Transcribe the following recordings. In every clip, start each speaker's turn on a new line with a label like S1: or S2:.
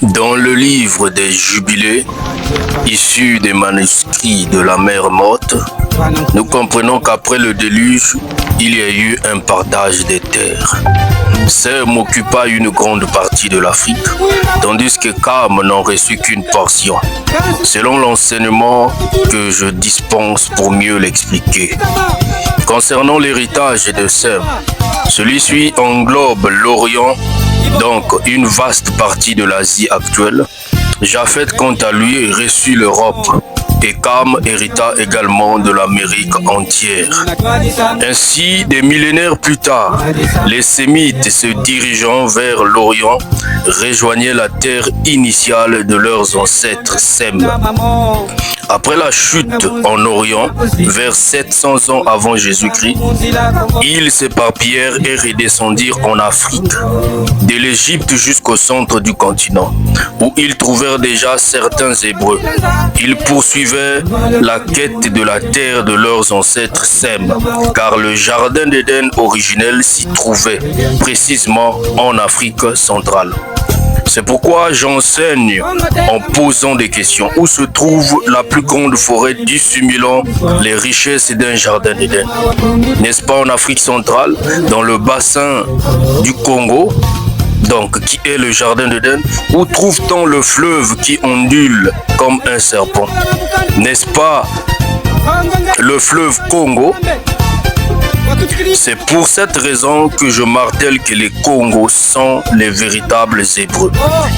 S1: Dans le livre des Jubilés, issu des manuscrits de la mer morte, nous comprenons qu'après le déluge, il y a eu un partage des terres. Sem occupa une grande partie de l'Afrique, tandis que Cam n'en reçut qu'une portion, selon l'enseignement que je dispense pour mieux l'expliquer. Concernant l'héritage de Sem, celui-ci englobe l'Orient, donc une vaste partie de l'Asie actuelle. Japheth, quant à lui, reçut l'Europe et Cam hérita également de l'Amérique entière. Ainsi, des millénaires plus tard, les Sémites se dirigeant vers l'Orient rejoignaient la terre initiale de leurs ancêtres Sem. Après la chute en Orient, vers 700 ans avant Jésus-Christ, ils s'éparpillèrent et redescendirent en Afrique, de l'Égypte jusqu'au centre du continent, où ils trouvèrent déjà certains Hébreux. Ils poursuivaient la quête de la terre de leurs ancêtres Sem, car le jardin d'Éden originel s'y trouvait, précisément en Afrique centrale. C'est pourquoi j'enseigne en posant des questions. Où se trouve la plus grande forêt dissimulant les richesses d'un jardin d'Éden? N'est-ce pas en Afrique centrale, dans le bassin du Congo, donc qui est le jardin d'Éden? Où trouve-t-on le fleuve qui ondule comme un serpent? N'est-ce pas le fleuve Congo? C'est pour cette raison que je martèle que les Congos sont les véritables Hébreux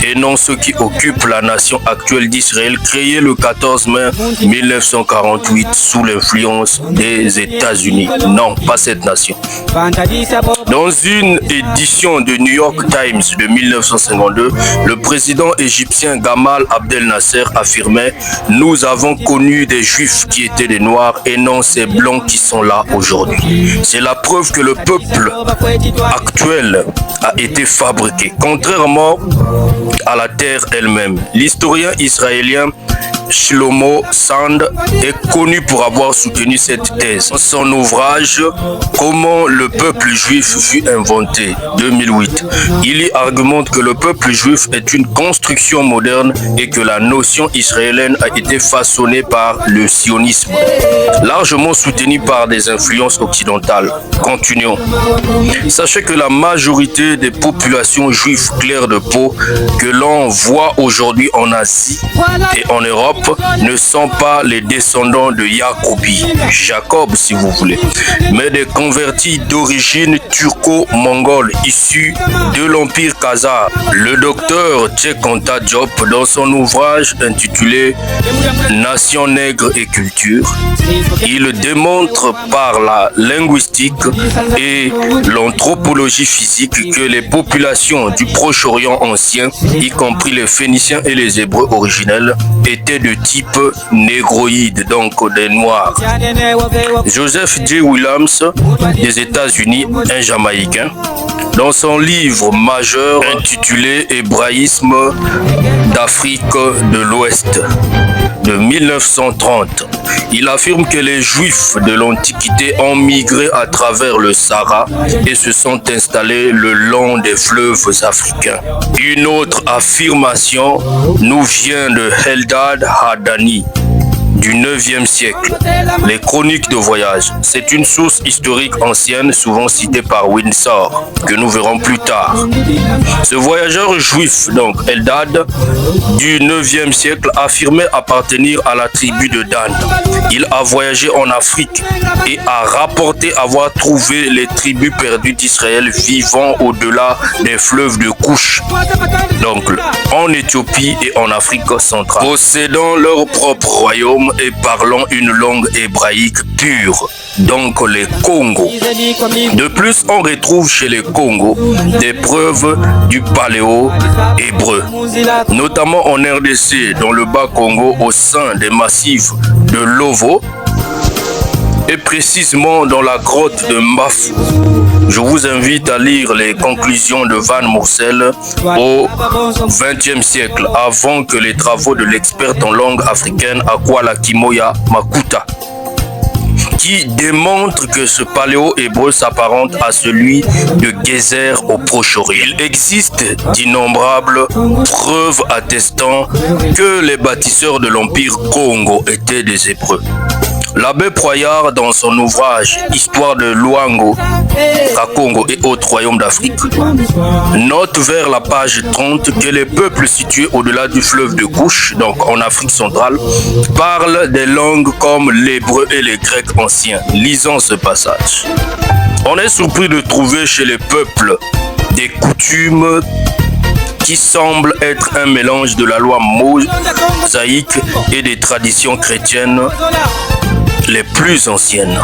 S1: et non ceux qui occupent la nation actuelle d'Israël, créée le 14 mai 1948 sous l'influence des États-Unis. Non, pas cette nation. Dans une édition de New York Times de 1952, le président égyptien Gamal Abdel Nasser affirmait « Nous avons connu des Juifs qui étaient des Noirs et non ces Blancs qui sont là aujourd'hui ». C'est la preuve que le peuple actuel a été fabriqué, contrairement à la terre elle-même. L'historien israélien Shlomo Sand est connu pour avoir soutenu cette thèse. Son ouvrage « Comment le peuple juif fut inventé » 2008, il y argumente que le peuple juif est une construction moderne et que la notion israélienne a été façonnée par le sionisme, largement soutenu par des influences occidentales. Continuons. Sachez que la majorité des populations juives claires de peau que l'on voit aujourd'hui en Asie et en Europe ne sont pas les descendants de Jacob si vous voulez, mais des convertis d'origine turco-mongole issus de l'Empire khazar. Le docteur Tchekanta Diop, dans son ouvrage intitulé Nation nègre et culture, il démontre par la linguistique et l'anthropologie physique que les populations du Proche-Orient ancien, y compris les Phéniciens et les Hébreux originels, étaient de type négroïde, donc des Noirs. Joseph J. Williams des États-Unis, un Jamaïcain, dans son livre majeur intitulé Hébraïsme d'Afrique de l'Ouest de 1930, il affirme que les Juifs de l'Antiquité ont migré à travers le Sahara et se sont installés le long des fleuves africains. Une autre affirmation nous vient de Eldad Hadani du 9e siècle, les chroniques de voyage. C'est une source historique ancienne, souvent citée par Windsor, que nous verrons plus tard. Ce voyageur juif, donc Eldad, du 9e siècle, affirmait appartenir à la tribu de Dan. Il a voyagé en Afrique et a rapporté avoir trouvé les tribus perdues d'Israël vivant au-delà des fleuves de Couche, donc en Éthiopie et en Afrique centrale, possédant leur propre royaume et parlant une langue hébraïque pure, donc les Congos. De plus, on retrouve chez les Congos des preuves du paléo-hébreu, notamment en RDC, dans le Bas-Congo, au sein des massifs de Lovo, et précisément dans la grotte de Mbafou. Je vous invite à lire les conclusions de Van Morsel au XXe siècle, avant que les travaux de l'experte en langue africaine Akwala Kimoya Makuta, qui démontre que ce paléo-hébreu s'apparente à celui de Gézer au Proche-Orient. Il existe d'innombrables preuves attestant que les bâtisseurs de l'Empire Congo étaient des Hébreux. L'abbé Proyard, dans son ouvrage « Histoire de Luango, Kakongo et autres royaumes d'Afrique », note vers la page 30 que les peuples situés au-delà du fleuve de Couche, donc en Afrique centrale, parlent des langues comme l'hébreu et les grecs anciens. Lisons ce passage. On est surpris de trouver chez les peuples des coutumes qui semblent être un mélange de la loi mosaïque et des traditions chrétiennes les plus anciennes.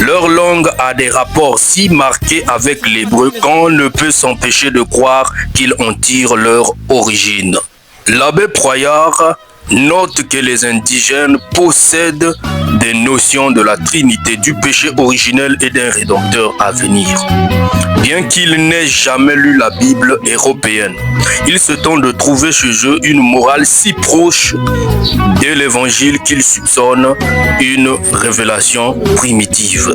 S1: Leur langue a des rapports si marqués avec l'hébreu qu'on ne peut s'empêcher de croire qu'ils en tirent leur origine. L'abbé Proyard note que les indigènes possèdent des notions de la Trinité, du péché originel et d'un rédempteur à venir. Bien qu'ils n'aient jamais lu la Bible européenne, ils se tentent de trouver chez eux une morale si proche de l'évangile qu'ils soupçonnent une révélation primitive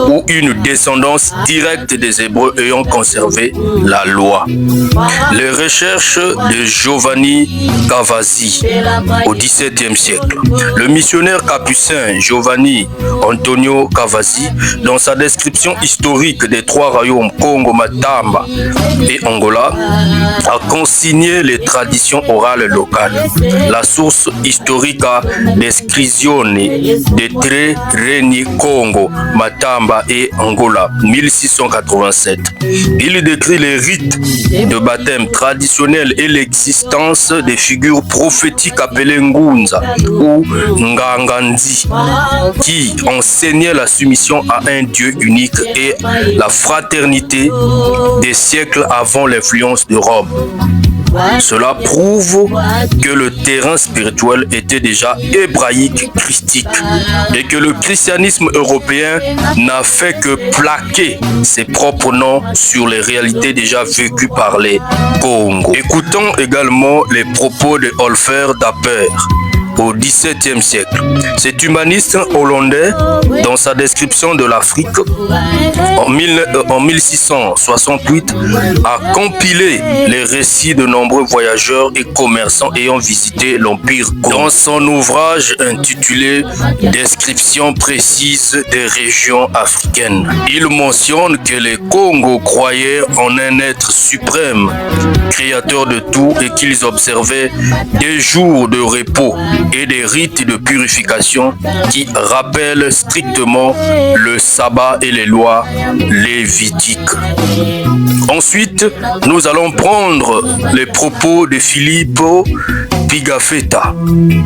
S1: ou une descendance directe des Hébreux ayant conservé la loi. Les recherches de Giovanni Cavazzi au XVIIe siècle. Le missionnaire capucin Giovanni Antonio Cavazzi, dans sa description historique des trois royaumes Congo, Matamba et Angola, a consigné les traditions orales locales. La source historique à Descrizione de Tre Regni Congo, Matamba et Angola, 1687. Il décrit les rites de baptême traditionnels et l'existence des figures prophétiques appelées Ngunza ou Ngangandi, qui enseignaient la soumission à un Dieu unique et la fraternité des siècles avant l'influence de Rome. Cela prouve que le terrain spirituel était déjà hébraïque, christique, et que le christianisme européen n'a fait que plaquer ses propres noms sur les réalités déjà vécues par les Congo. Écoutons également les propos de Olfer Dapper au XVIIe siècle. Cet humaniste hollandais, dans sa description de l'Afrique en 1668, a compilé les récits de nombreux voyageurs et commerçants ayant visité l'Empire Congo. Dans son ouvrage intitulé « Description précise des régions africaines », il mentionne que les Congos croyaient en un être suprême, créateur de tout, et qu'ils observaient des jours de repos et des rites de purification qui rappellent strictement le sabbat et les lois lévitiques. Ensuite, nous allons prendre les propos de Filippo Pigafetta,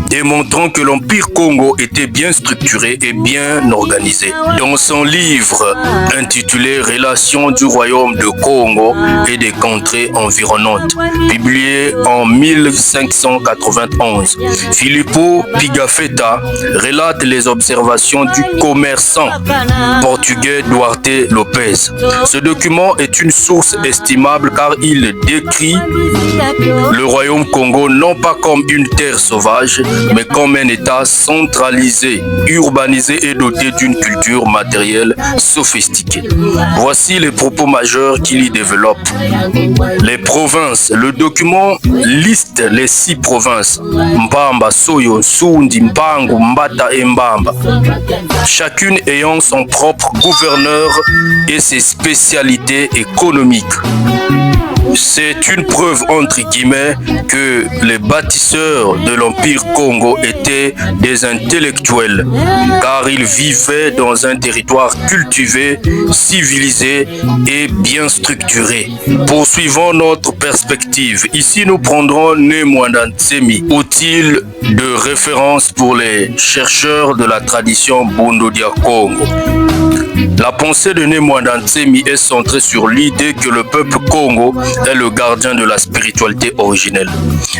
S1: démontrant que l'Empire Congo était bien structuré et bien organisé. Dans son livre intitulé « Relations du royaume de Congo et des contrées environnantes », publié en 1591, Filippo Pigafetta relate les observations du commerçant portugais Duarte Lopez. Ce document est une source estimable car il décrit le royaume Congo non pas comme une terre sauvage, mais comme un État centralisé, urbanisé et doté d'une culture matérielle sophistiquée. Voici les propos majeurs qu'il y développe. Les provinces. Le document liste les 6 provinces: Mbamba, Soyo, Sundi, Mpangu, Mbata et Mbamba, chacune ayant son propre gouverneur et ses spécialités économiques. C'est une preuve entre guillemets que les bâtisseurs de l'Empire Congo étaient des intellectuels, car ils vivaient dans un territoire cultivé, civilisé et bien structuré. Poursuivons notre perspective. Ici, nous prendrons Nemwandansemi, outil de référence pour les chercheurs de la tradition Bundu dia Congo. La pensée de Némoidan Ntsemi est centrée sur l'idée que le peuple Congo est le gardien de la spiritualité originelle,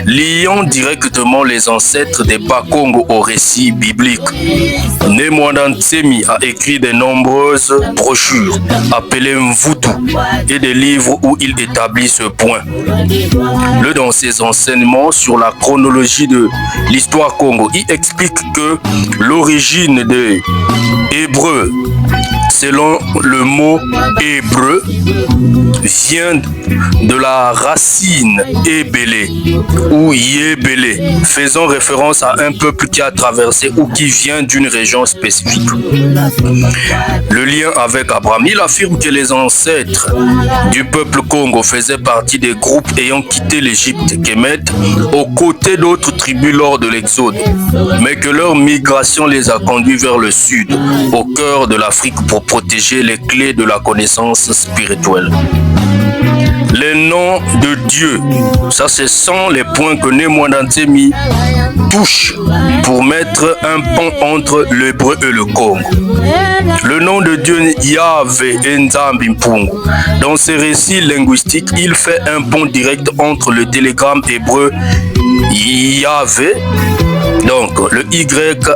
S1: liant directement les ancêtres des Bas-Congo au récit biblique. Némoidan Ntsemi a écrit de nombreuses brochures appelées Mvutu et des livres où il établit ce point. Le dans ses enseignements sur la chronologie de l'histoire Congo, il explique que l'origine des Hébreux, selon le mot hébreu, vient de la racine ébélé ou yébélé, faisant référence à un peuple qui a traversé ou qui vient d'une région spécifique. Le lien avec Abraham, il affirme que les ancêtres du peuple Congo faisaient partie des groupes ayant quitté l'Égypte, Kemet, aux côtés d'autres tribus lors de l'Exode, mais que leur migration les a conduits vers le sud, au cœur de l'Afrique, pour protéger les clés de la connaissance spirituelle. Les noms de Dieu, ça ce sont les points que Némoidan Ntsemi touche pour mettre un pont entre l'hébreu et le Congo. Le nom de Dieu Yahvé Nzambi Mpungu. Dans ses récits linguistiques, il fait un pont direct entre le télégramme hébreu Yahvé, donc le YHWH,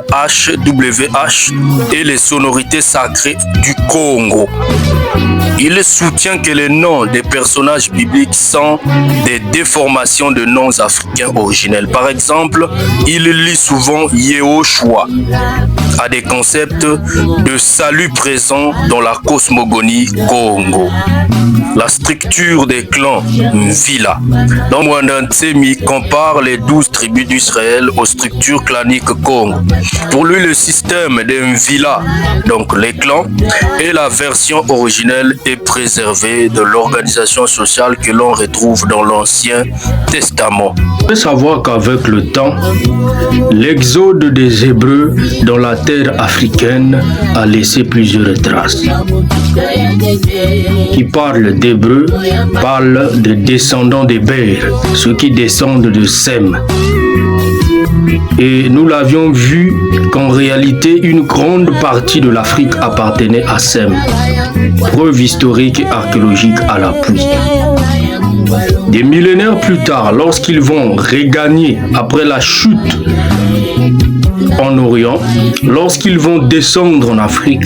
S1: et les sonorités sacrées du Congo. Il soutient que les noms des personnages bibliques sont des déformations de noms africains originels. Par exemple, il lit souvent Yehoshua à des concepts de salut présents dans la cosmogonie Congo. La structure des clans Mvila. Némoidan Ntsemi compare les 12 tribus d'Israël aux structures claniques Congo. Pour lui, le système des Mvila, donc les clans, est la version originelle et préservée de l'organisation sociale que l'on retrouve dans l'Ancien Testament.
S2: Il faut savoir qu'avec le temps, l'exode des Hébreux dans la terre africaine a laissé plusieurs traces. Qui parle d'Hébreux parle de descendants d'Héber, ceux qui descendent de Sem. Et nous l'avions vu qu'en réalité, une grande partie de l'Afrique appartenait à Sem. Preuve historique et archéologique à l'appui. Des millénaires plus tard, lorsqu'ils vont regagner après la chute en Orient, lorsqu'ils vont descendre en Afrique,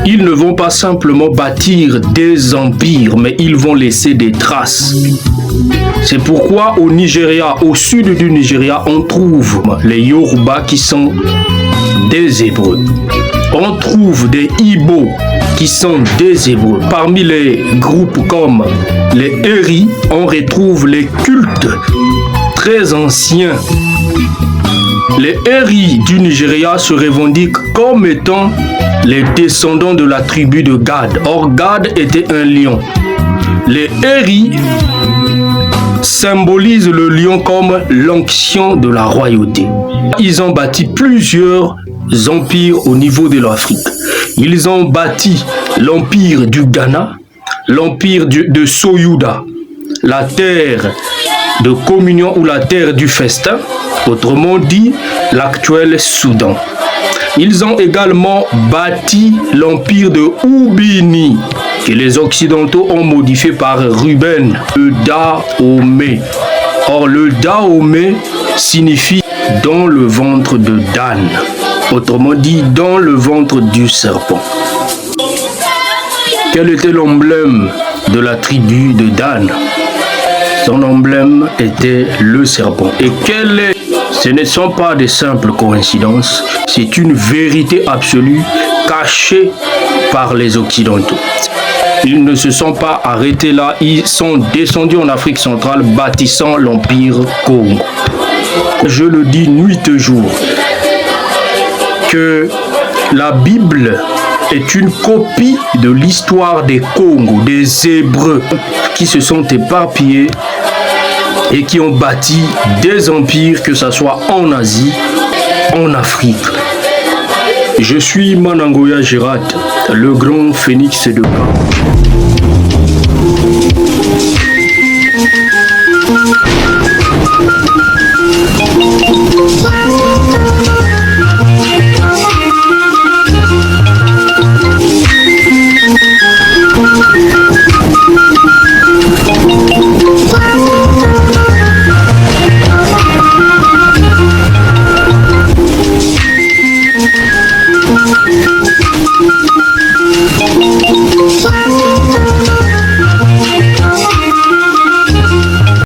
S2: ils ne vont pas simplement bâtir des empires, mais ils vont laisser des traces. C'est pourquoi au Nigeria, au sud du Nigeria, on trouve les Yoruba qui sont des Hébreux. On trouve des Igbo qui sont des Hébreux. Parmi les groupes comme les Eri, on retrouve les cultes très anciens. Les Eri du Nigeria se revendiquent comme étant les descendants de la tribu de Gad. Or, Gad était un lion. Les Eri symbolisent le lion comme l'onction de la royauté. Ils ont bâti plusieurs empires au niveau de l'Afrique. Ils ont bâti l'empire du Ghana, l'empire de Soyuda, la terre de communion ou la terre du festin, autrement dit l'actuel Soudan. Ils ont également bâti l'empire de Ubini, que les Occidentaux ont modifié par Ruben, le Dahomey. Or, le Dahomey signifie dans le ventre de Dan, autrement dit dans le ventre du serpent. Quel était l'emblème de la tribu de Dan? Son emblème était le serpent. Et ce ne sont pas des simples coïncidences, c'est une vérité absolue cachée par les Occidentaux. Ils ne se sont pas arrêtés là, ils sont descendus en Afrique centrale, bâtissant l'Empire Congo. Je le dis nuit et jour, que la Bible est une copie de l'histoire des Congo, des Hébreux qui se sont éparpillés et qui ont bâti des empires, que ce soit en Asie, en Afrique. Je suis Manangoya Gérard, le grand phénix de Caen.